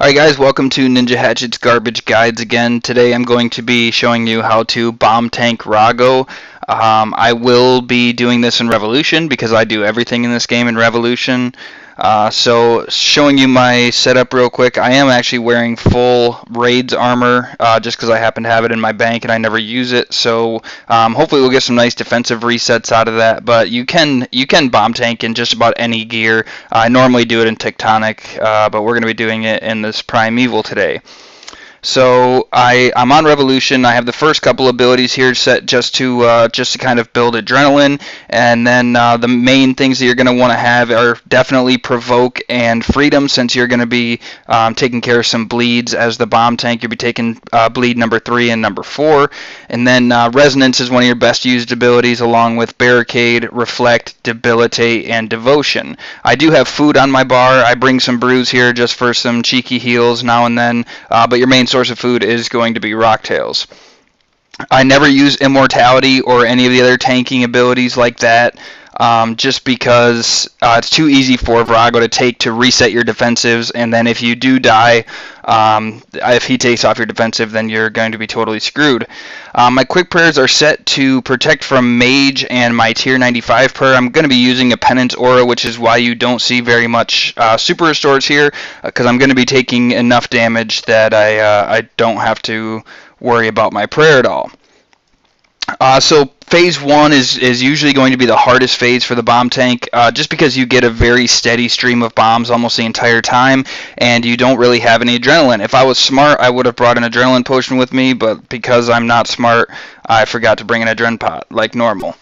Alright guys, welcome to Ninjahatchet's Garbage Guides again. Today I'm going to be showing you how to bomb tank Vorago. I will be doing this in Revolution because I do everything in this game in Revolution. So showing you my setup real quick, I am actually wearing full Raids armor just because I happen to have it in my bank and I never use it. So hopefully we'll get some nice defensive resets out of that. But you can bomb tank in just about any gear. I normally do it in Tectonic, but we're going to be doing it in this Primeval today. So I'm on Revolution. I have the first couple abilities here set just to kind of build adrenaline, and then the main things that you're going to want to have are definitely Provoke and Freedom, since you're going to be taking care of some bleeds as the bomb tank. You'll be taking bleed number 3 and number 4, and then Resonance is one of your best used abilities, along with Barricade, Reflect, Debilitate, and Devotion. I do have food on my bar. I bring some brews here just for some cheeky heals now and then, but your main source of food is going to be Rocktails. I never use Immortality or any of the other tanking abilities like that, just because it's too easy for Vorago to take to reset your defensives, and then if you do die, if he takes off your defensive, then you're going to be totally screwed. My quick prayers are set to protect from Mage and my tier 95 prayer. I'm going to be using a Penance Aura, which is why you don't see very much super restores here, because I'm going to be taking enough damage that I don't have to worry about my prayer at all. So phase 1 is usually going to be the hardest phase for the bomb tank, just because you get a very steady stream of bombs almost the entire time, and you don't really have any adrenaline. If I was smart, I would have brought an adrenaline potion with me, but because I'm not smart, I forgot to bring an adrenaline pot like normal.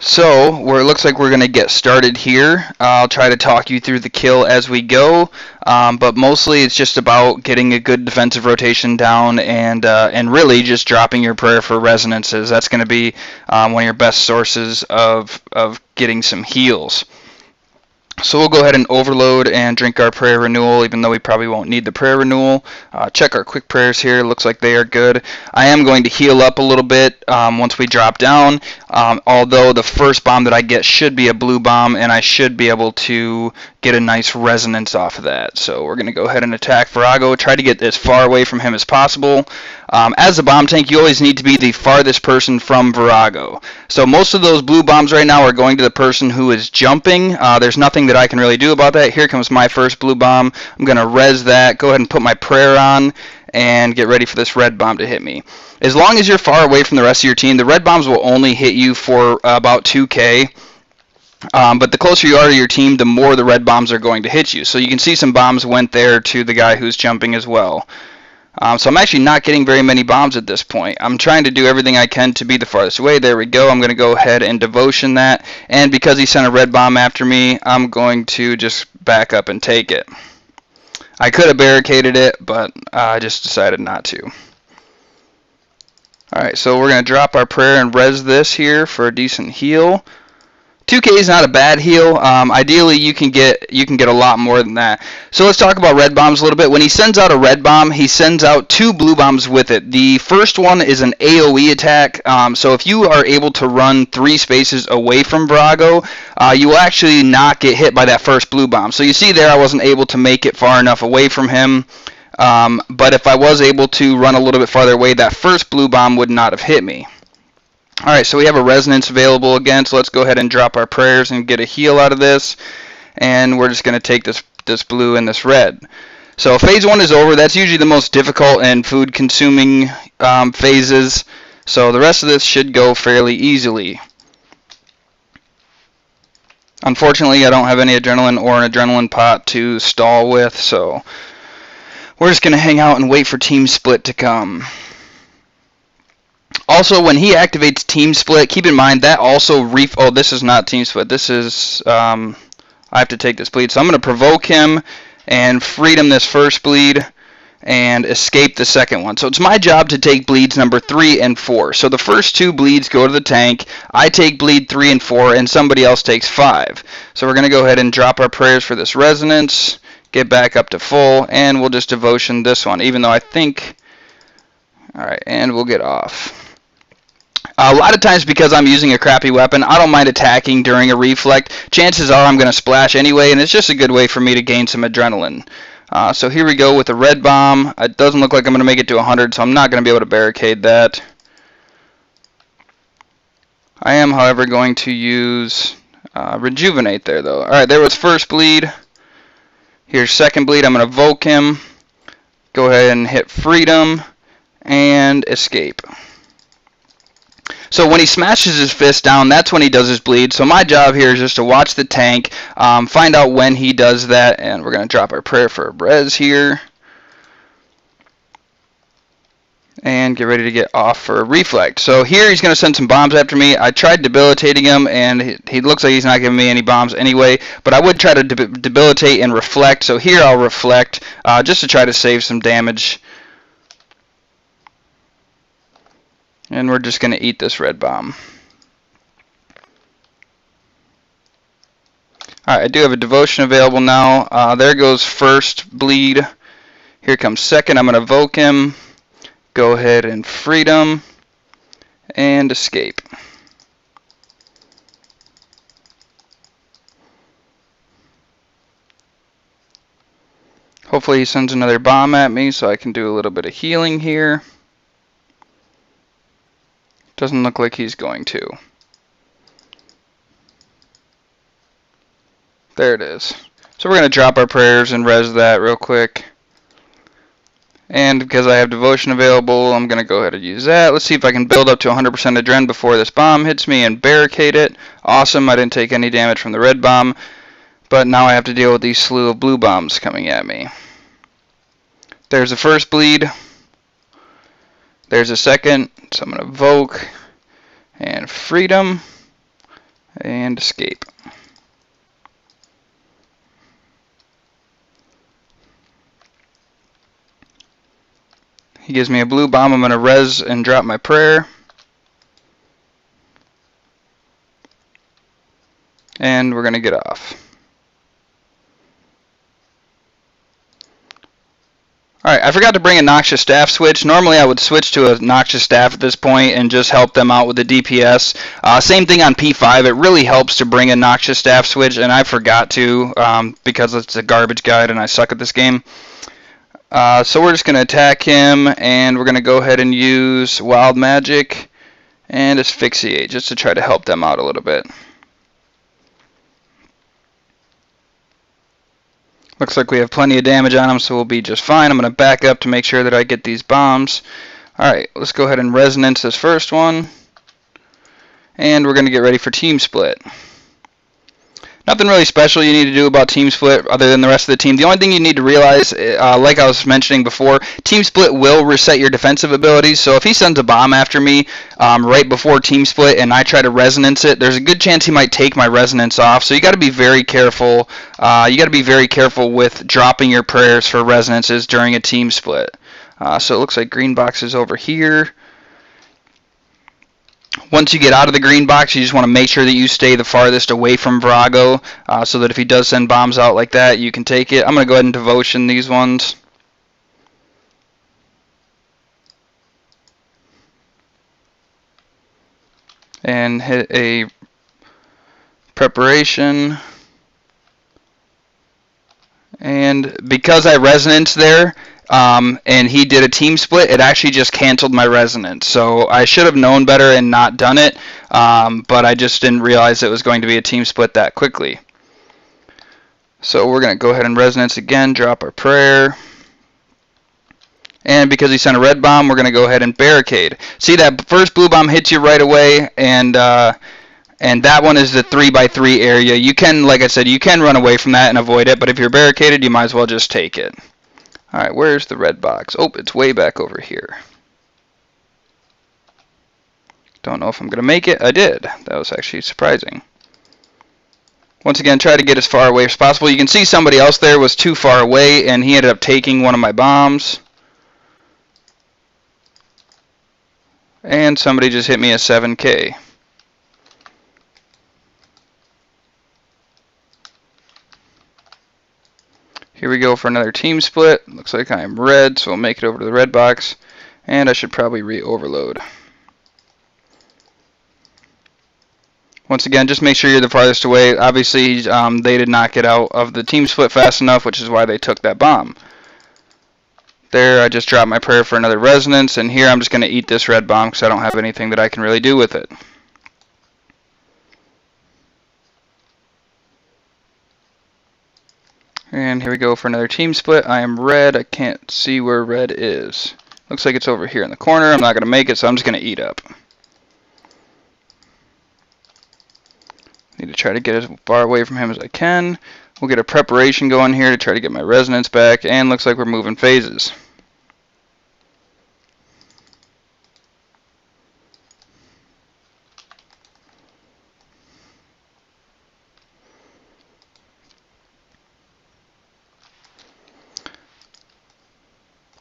So, it looks like we're going to get started here. I'll try to talk you through the kill as we go, but mostly it's just about getting a good defensive rotation down and really just dropping your prayer for resonances. That's going to be one of your best sources of getting some heals. So we'll go ahead and overload and drink our prayer renewal, even though we probably won't need the prayer renewal. Check our quick prayers here. Looks like they are good. I am going to heal up a little bit once we drop down, although the first bomb that I get should be a blue bomb, and I should be able to get a nice resonance off of that. So we're going to go ahead and attack Vorago, try to get as far away from him as possible. As a bomb tank, you always need to be the farthest person from Vorago. So most of those blue bombs right now are going to the person who is jumping. There's nothing that I can really do about that. Here comes my first blue bomb. I'm going to res that, go ahead and put my prayer on, and get ready for this red bomb to hit me. As long as you're far away from the rest of your team, the red bombs will only hit you for about 2k. But the closer you are to your team, the more the red bombs are going to hit you. So you can see some bombs went there to the guy who's jumping as well. So I'm actually not getting very many bombs at this point. I'm trying to do everything I can to be the farthest away. There we go. I'm going to go ahead and devotion that. And because he sent a red bomb after me, I'm going to just back up and take it. I could have barricaded it, but I just decided not to. Alright, so we're going to drop our prayer and res this here for a decent heal. 2k is not a bad heal. Ideally, you can get a lot more than that. So let's talk about red bombs a little bit. When he sends out a red bomb, he sends out 2 blue bombs with it. The first one is an AoE attack. So if you are able to run 3 spaces away from Vorago, you will actually not get hit by that first blue bomb. So you see there, I wasn't able to make it far enough away from him. But if I was able to run a little bit farther away, that first blue bomb would not have hit me. Alright, so we have a resonance available again, so let's go ahead and drop our prayers and get a heal out of this. And we're just going to take this blue and this red. So phase 1 is over. That's usually the most difficult and food consuming phases. So the rest of this should go fairly easily. Unfortunately, I don't have any adrenaline or an adrenaline pot to stall with, so we're just going to hang out and wait for Team Split to come. Also, when he activates Team Split, keep in mind that also oh, this is not Team Split. This is, I have to take this bleed. So I'm going to provoke him and freedom this first bleed and escape the second one. So it's my job to take bleeds number 3 and 4. So the first 2 bleeds go to the tank. I take bleed 3 and 4, and somebody else takes 5. So we're going to go ahead and drop our prayers for this resonance, get back up to full, and we'll just devotion this one, even though I think... Alright, and we'll get off. A lot of times, because I'm using a crappy weapon, I don't mind attacking during a reflect. Chances are I'm going to splash anyway, and it's just a good way for me to gain some adrenaline. So here we go with the red bomb. It doesn't look like I'm going to make it to 100, so I'm not going to be able to barricade that. I am, however, going to use rejuvenate there, though. Alright, there was first bleed. Here's second bleed. I'm going to evoke him. Go ahead and hit freedom and escape. So when he smashes his fist down, that's when he does his bleed. So my job here is just to watch the tank, find out when he does that, and we're going to drop our prayer for a res here. And get ready to get off for a reflect. So here he's going to send some bombs after me. I tried debilitating him, and he looks like he's not giving me any bombs anyway, but I would try to debilitate and reflect. So here I'll reflect just to try to save some damage. And we're just going to eat this red bomb. Alright, I do have a devotion available now. There goes first bleed. Here comes second. I'm going to evoke him. Go ahead and freedom and escape. Hopefully he sends another bomb at me so I can do a little bit of healing here. Doesn't look like he's going to. There it is. So we're going to drop our prayers and res that real quick. And because I have devotion available, I'm going to go ahead and use that. Let's see if I can build up to 100% adren before this bomb hits me and barricade it. Awesome, I didn't take any damage from the red bomb. But now I have to deal with these slew of blue bombs coming at me. There's the first bleed. There's a second, so I'm going to evoke and freedom and escape. He gives me a blue bomb. I'm going to res and drop my prayer. And we're going to get off. Alright, I forgot to bring a Noxious Staff switch. Normally I would switch to a Noxious Staff at this point and just help them out with the DPS. Same thing on P5. It really helps to bring a Noxious Staff switch, and I forgot to because it's a garbage guide and I suck at this game. So we're just going to attack him, and we're going to go ahead and use Wild Magic and Asphyxiate just to try to help them out a little bit. Looks like we have plenty of damage on him, so we'll be just fine. I'm going to back up to make sure that I get these bombs. Alright, let's go ahead and resonance this first one. And we're going to get ready for Team Split. Nothing really special you need to do about Team Split other than the rest of the team. The only thing you need to realize, like I was mentioning before, Team Split will reset your defensive abilities. So if he sends a bomb after me right before Team Split and I try to resonance it, there's a good chance he might take my resonance off. So you got to be very careful. You got to be very careful with dropping your prayers for resonances during a Team Split. So it looks like green box is over here. Once you get out of the green box, you just want to make sure that you stay the farthest away from Vorago, so that if he does send bombs out like that, you can take it. I'm going to go ahead and devotion these ones. And hit a preparation. And because I resonance there, and he did a team split, it actually just canceled my resonance. So I should have known better and not done it, but I just didn't realize it was going to be a team split that quickly. So we're going to go ahead and resonance again, drop our prayer. And because he sent a red bomb, we're going to go ahead and barricade. See, that first blue bomb hits you right away, and that one is the 3x3 area. You can, like I said, you can run away from that and avoid it, but if you're barricaded, you might as well just take it. Alright, where's the red box? Oh, it's way back over here. Don't know if I'm going to make it. I did. That was actually surprising. Once again, try to get as far away as possible. You can see somebody else there was too far away, and he ended up taking one of my bombs. And somebody just hit me a 7K. Here we go for another team split. Looks like I'm red, so we'll make it over to the red box. And I should probably re-overload. Once again, just make sure you're the farthest away. Obviously, they did not get out of the team split fast enough, which is why they took that bomb. There, I just dropped my prayer for another resonance, and here I'm just going to eat this red bomb because I don't have anything that I can really do with it. And here we go for another team split. I am red. I can't see where red is. Looks like it's over here in the corner. I'm not going to make it, so I'm just going to eat up. Need to try to get as far away from him as I can. We'll get a preparation going here to try to get my resonance back, and looks like we're moving phases.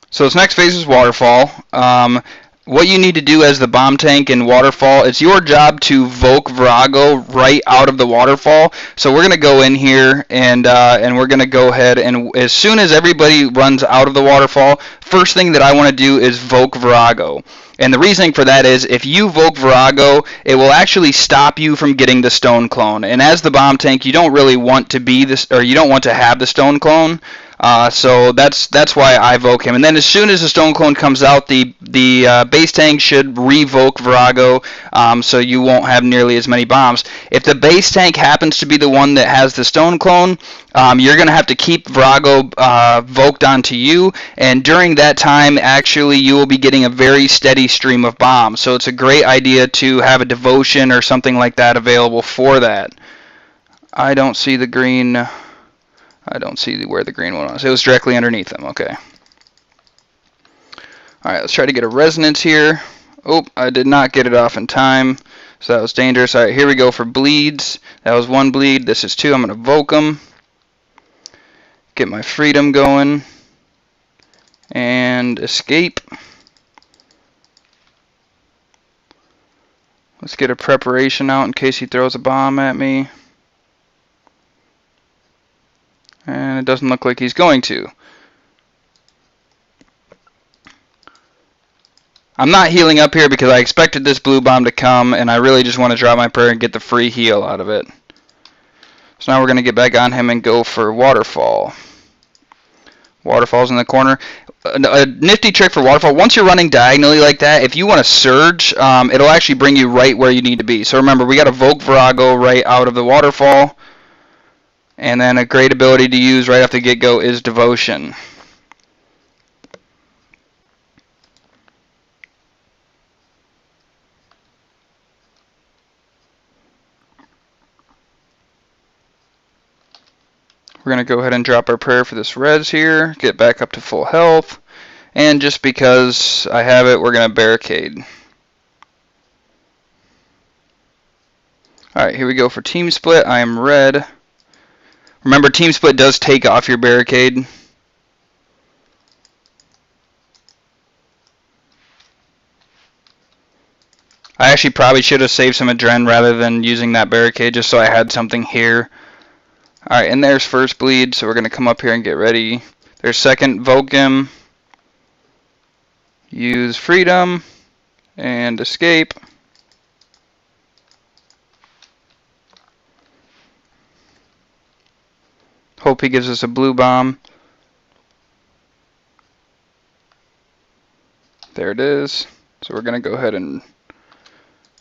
So this next phase is Waterfall. What you need to do as the bomb tank in Waterfall, it's your job to Voke Vorago right out of the Waterfall. So we're going to go in here and we're going to go ahead and as soon as everybody runs out of the Waterfall, first thing that I want to do is Voke Vorago. And the reasoning for that is if you Voke Vorago, it will actually stop you from getting the stone clone. And as the bomb tank, you don't really want to be this, or you don't want to have the stone clone. So that's why I Voke him. And then as soon as the stone clone comes out, the base tank should revoke Vorago, so you won't have nearly as many bombs. If the base tank happens to be the one that has the stone clone, you're going to have to keep Vorago voked onto you, and during that time, actually, you will be getting a very steady stream of bombs. So it's a great idea to have a devotion or something like that available for that. I don't see the green. I don't see where the green one was. It was directly underneath them. Okay. Alright, let's try to get a resonance here. Oh, I did not get it off in time, so that was dangerous. Alright, here we go for bleeds. That was one bleed. This is two. I'm going to Voke them. Get my freedom going. And escape. Let's get a preparation out in case he throws a bomb at me. And it doesn't look like he's going to. I'm not healing up here because I expected this blue bomb to come, and I really just want to drop my prayer and get the free heal out of it. So now we're going to get back on him and go for Waterfall. Waterfall's in the corner. A nifty trick for Waterfall, once you're running diagonally like that, if you want to surge, it'll actually bring you right where you need to be. So remember, we got to Voke Vorago right out of the Waterfall. And then a great ability to use right off the get-go is Devotion. We're going to go ahead and drop our prayer for this res here, get back up to full health, and just because I have it, we're going to barricade. Alright, here we go for team split. I am red. Remember, team split does take off your barricade. I actually probably should have saved some adren rather than using that barricade just so I had something here. Alright, and there's first bleed, so we're going to come up here and get ready. There's second, Voke him. Use freedom and escape. Hope he gives us a blue bomb. There it is. So we're going to go ahead and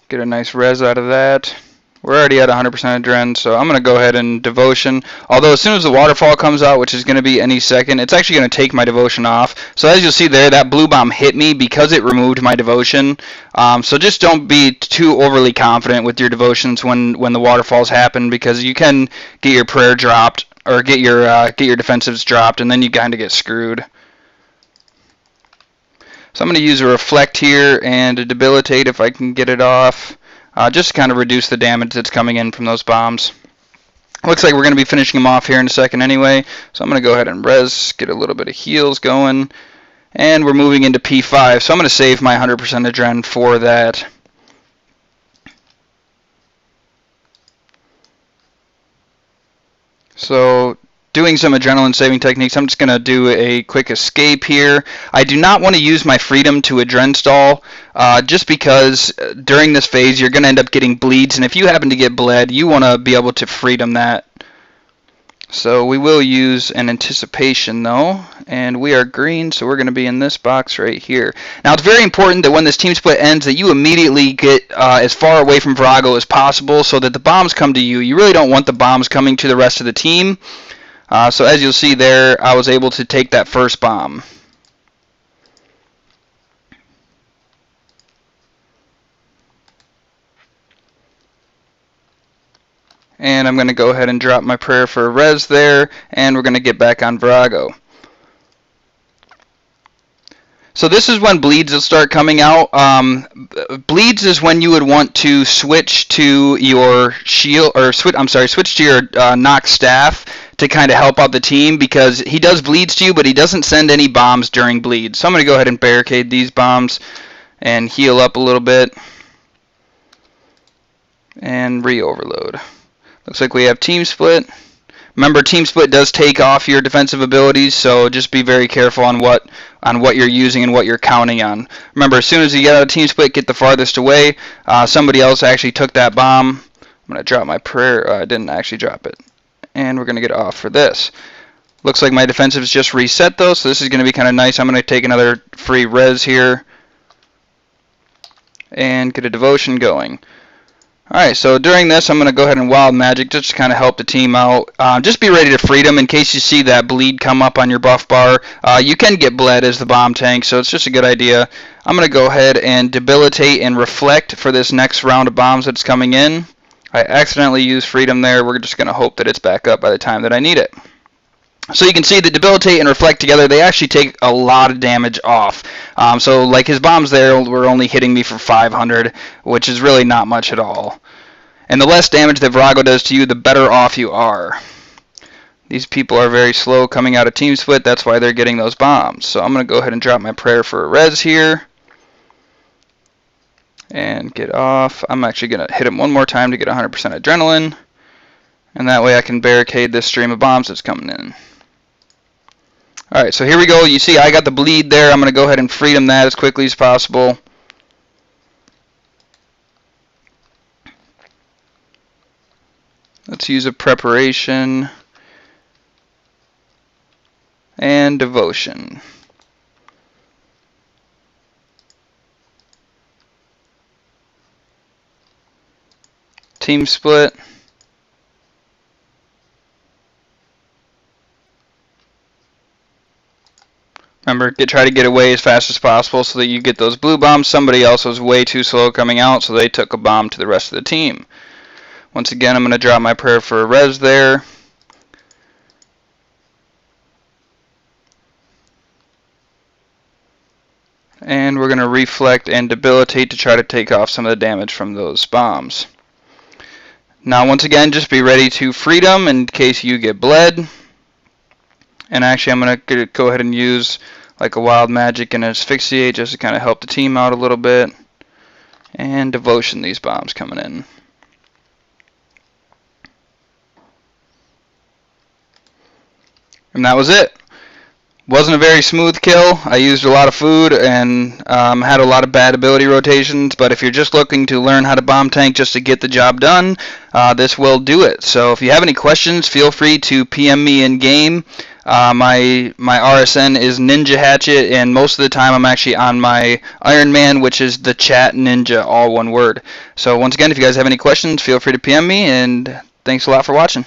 get a nice res out of that. We're already at 100% adren, so I'm going to go ahead and Devotion. Although as soon as the Waterfall comes out, which is going to be any second, it's actually going to take my Devotion off. So as you'll see there, that blue bomb hit me because it removed my Devotion. So just don't be too overly confident with your devotions when the Waterfalls happen, because you can get your prayer dropped or get your defensives dropped, and then you kind of get screwed. So I'm going to use a Reflect here and a Debilitate if I can get it off. Just to kind of reduce the damage that's coming in from those bombs. Looks like we're going to be finishing them off here in a second anyway, so I'm going to go ahead and res, get a little bit of heals going, and we're moving into P5, so I'm going to save my 100% adren for that. So doing some adrenaline saving techniques. I'm just going to do a quick escape here. I do not want to use my freedom to adren stall, just because during this phase you're going to end up getting bleeds, and if you happen to get bled, you want to be able to freedom that. So we will use an anticipation though, and we are green, so we're going to be in this box right here. Now it's very important that when this team split ends that you immediately get as far away from Vorago as possible so that the bombs come to you. You really don't want the bombs coming to the rest of the team. So as you'll see there, I was able to take that first bomb. And I'm going to go ahead and drop my prayer for a res there, and we're going to get back on Vorago. So this is when bleeds will start coming out. Bleeds is when you would want to switch to your shield, or switch to your knock staff to kind of help out the team, because he does bleeds to you, but he doesn't send any bombs during bleeds. So I'm going to go ahead and barricade these bombs and heal up a little bit and re-overload. Looks like we have team split. Remember, team split does take off your defensive abilities, so just be very careful on what you're using and what you're counting on. Remember, as soon as you get out of team split, get the farthest away. Somebody else actually took that bomb. I'm going to drop my prayer. I didn't actually drop it. And we're going to get off for this. Looks like my defensives just reset though, so this is going to be kind of nice. I'm going to take another free res here and get a devotion going. Alright, so during this I'm going to go ahead and wild magic just to kind of help the team out. Just be ready to freedom in case you see that bleed come up on your buff bar. You can get bled as the bomb tank, so it's just a good idea. I'm going to go ahead and debilitate and reflect for this next round of bombs that's coming in. I accidentally used freedom there. We're just going to hope that it's back up by the time that I need it. So you can see that debilitate and reflect together, they actually take a lot of damage off. So like his bombs there were only hitting me for 500, which is really not much at all. And the less damage that Vorago does to you, the better off you are. These people are very slow coming out of team split, that's why they're getting those bombs. So I'm going to go ahead and drop my prayer for a res here. And get off. I'm actually going to hit him one more time to get 100% adrenaline. And that way I can barricade this stream of bombs that's coming in. Alright, so here we go. You see I got the bleed there. I'm going to go ahead and freedom that as quickly as possible. Let's use a preparation and devotion. Team split. Remember, try to get away as fast as possible so that you get those blue bombs. Somebody else was way too slow coming out, so they took a bomb to the rest of the team. Once again, I'm going to drop my prayer for a res there. And we're going to reflect and debilitate to try to take off some of the damage from those bombs. Now, once again, just be ready to freedom in case you get bled. And actually, I'm going to go ahead and use like a wild magic and asphyxiate just to kind of help the team out a little bit. And devotion these bombs coming in. And that was it. Wasn't a very smooth kill. I used a lot of food and had a lot of bad ability rotations, but if you're just looking to learn how to bomb tank just to get the job done, this will do it. So if you have any questions, feel free to PM me in game. My RSN is Ninjahatchet, and most of the time I'm actually on my Iron Man, which is thechatninja, all one word. So once again, if you guys have any questions, feel free to PM me, and thanks a lot for watching.